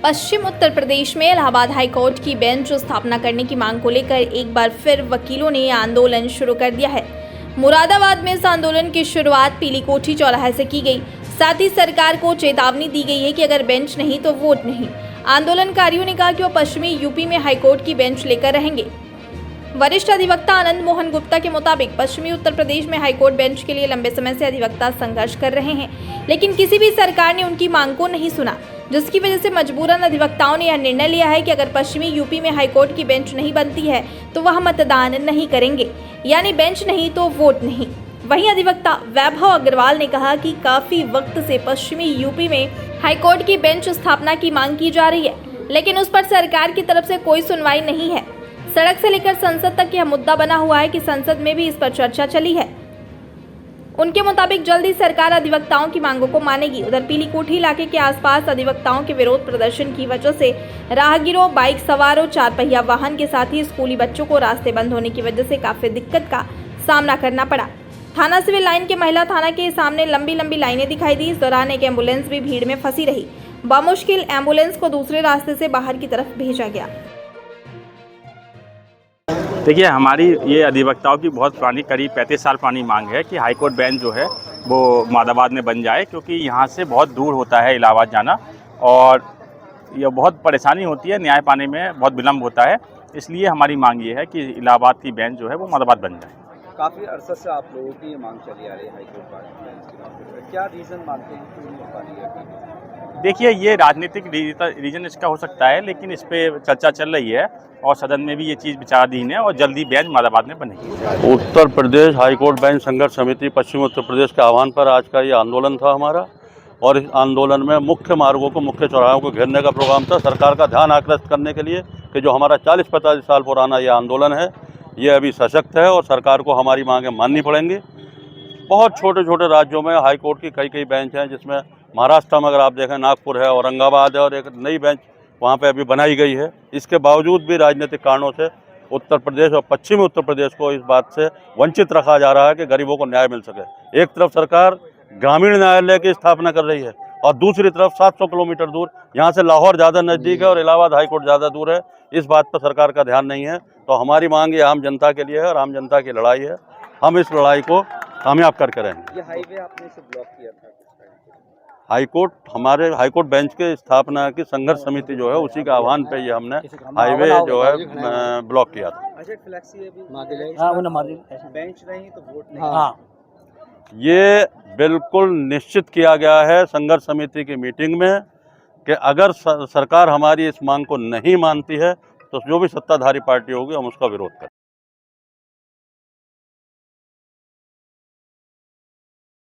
पश्चिम उत्तर प्रदेश में इलाहाबाद हाईकोर्ट की बेंच स्थापना करने की मांग को लेकर एक बार फिर वकीलों ने आंदोलन शुरू कर दिया है। मुरादाबाद में इस आंदोलन की शुरुआत पीली कोठी चौराहे से की गई। साथ ही सरकार को चेतावनी दी गई है कि अगर बेंच नहीं तो वोट नहीं। आंदोलनकारियों ने कहा कि वो पश्चिमी यूपी में हाईकोर्ट की बेंच लेकर रहेंगे। वरिष्ठ अधिवक्ता आनंद मोहन गुप्ता के मुताबिक पश्चिमी उत्तर प्रदेश में हाईकोर्ट बेंच के लिए लंबे समय से अधिवक्ता संघर्ष कर रहे हैं, लेकिन किसी भी सरकार ने उनकी मांग को नहीं सुना, जिसकी वजह से मजबूरन अधिवक्ताओं ने यह निर्णय लिया है कि अगर पश्चिमी यूपी में हाईकोर्ट की बेंच नहीं बनती है तो वह मतदान नहीं करेंगे, यानी बेंच नहीं तो वोट नहीं। वहीं अधिवक्ता वैभव अग्रवाल ने कहा कि काफी वक्त से पश्चिमी यूपी में हाईकोर्ट की बेंच स्थापना की मांग की जा रही है, लेकिन उस पर सरकार की तरफ से कोई सुनवाई नहीं है। सड़क से लेकर संसद तक यह मुद्दा बना हुआ है कि संसद में भी इस पर चर्चा चली है। उनके मुताबिक जल्द ही सरकार अधिवक्ताओं की मांगों को मानेगी। उधर पीली कोठी इलाके के आसपास अधिवक्ताओं के विरोध प्रदर्शन की वजह से राहगीरों, बाइक सवारों, चार पहिया वाहन के साथ ही स्कूली बच्चों को रास्ते बंद होने की वजह से काफी दिक्कत का सामना करना पड़ा। थाना सिविल लाइन के महिला थाना के सामने लंबी लंबी लाइनें दिखाई दी। इस दौरान एक एम्बुलेंस भी भीड़ में फंसी रही। बामुश्किल एम्बुलेंस को दूसरे रास्ते से बाहर की तरफ भेजा गया। देखिए, हमारी ये अधिवक्ताओं की बहुत पुरानी, करीब 35 साल पुरानी मांग है कि हाईकोर्ट बेंच जो है वो मुरादाबाद में बन जाए, क्योंकि यहाँ से बहुत दूर होता है इलाहाबाद जाना और यह बहुत परेशानी होती है, न्याय पाने में बहुत विलम्ब होता है। इसलिए हमारी मांग ये है कि इलाहाबाद की बेंच जो है वो मुरादाबाद बन जाए। काफ़ी अरसा से आप लोगों की ये मांग चली आ रही है हाईकोर्ट बेंच की मांग। क्या रीज़न मानते हैं क्यों नहीं हो पा रही है? देखिए, ये राजनीतिक रीजन इसका हो सकता है, लेकिन इस पर चर्चा चल रही है और सदन में भी ये चीज़ विचाराधीन है और जल्दी बेंच मुरादाबाद में बनेगी। उत्तर प्रदेश हाईकोर्ट बेंच संघर्ष समिति पश्चिम उत्तर प्रदेश के आह्वान पर आज का ये आंदोलन था हमारा, और इस आंदोलन में मुख्य मार्गों को, मुख्य चौराहों को घेरने का प्रोग्राम था, सरकार का ध्यान आकृष्ट करने के लिए कि जो हमारा 40-45 साल पुराना ये आंदोलन है ये अभी सशक्त है और सरकार को हमारी मांगें माननी पड़ेंगी। बहुत छोटे छोटे राज्यों में हाईकोर्ट की कई बेंच हैं, जिसमें महाराष्ट्र में अगर आप देखें नागपुर है, औरंगाबाद है और एक नई बेंच वहाँ पे अभी बनाई गई है। इसके बावजूद भी राजनीतिक कारणों से उत्तर प्रदेश और पश्चिमी उत्तर प्रदेश को इस बात से वंचित रखा जा रहा है कि गरीबों को न्याय मिल सके। एक तरफ सरकार ग्रामीण न्यायालय की स्थापना कर रही है और दूसरी तरफ 700 किलोमीटर दूर, यहाँ से लाहौर ज़्यादा नज़दीक है और इलाहाबाद हाईकोर्ट ज़्यादा दूर है। इस बात पर सरकार का ध्यान नहीं है। तो हमारी मांग ये आम जनता के लिए है और आम जनता की लड़ाई है। हम इस लड़ाई को कामयाब करके रहेंगे। ये हाईवे आपने इसे ब्लॉक किया था? हमारे हाईकोर्ट बेंच के स्थापना की संघर्ष समिति जो है उसी के आह्वान पे ये हमने हाईवे जो है ब्लॉक किया था। बेंच नहीं तो वोट नहीं। ये बिल्कुल निश्चित किया गया है संघर्ष समिति की मीटिंग में कि अगर सरकार हमारी इस मांग को नहीं मानती है तो जो भी सत्ताधारी पार्टी होगी हम उसका विरोध करें।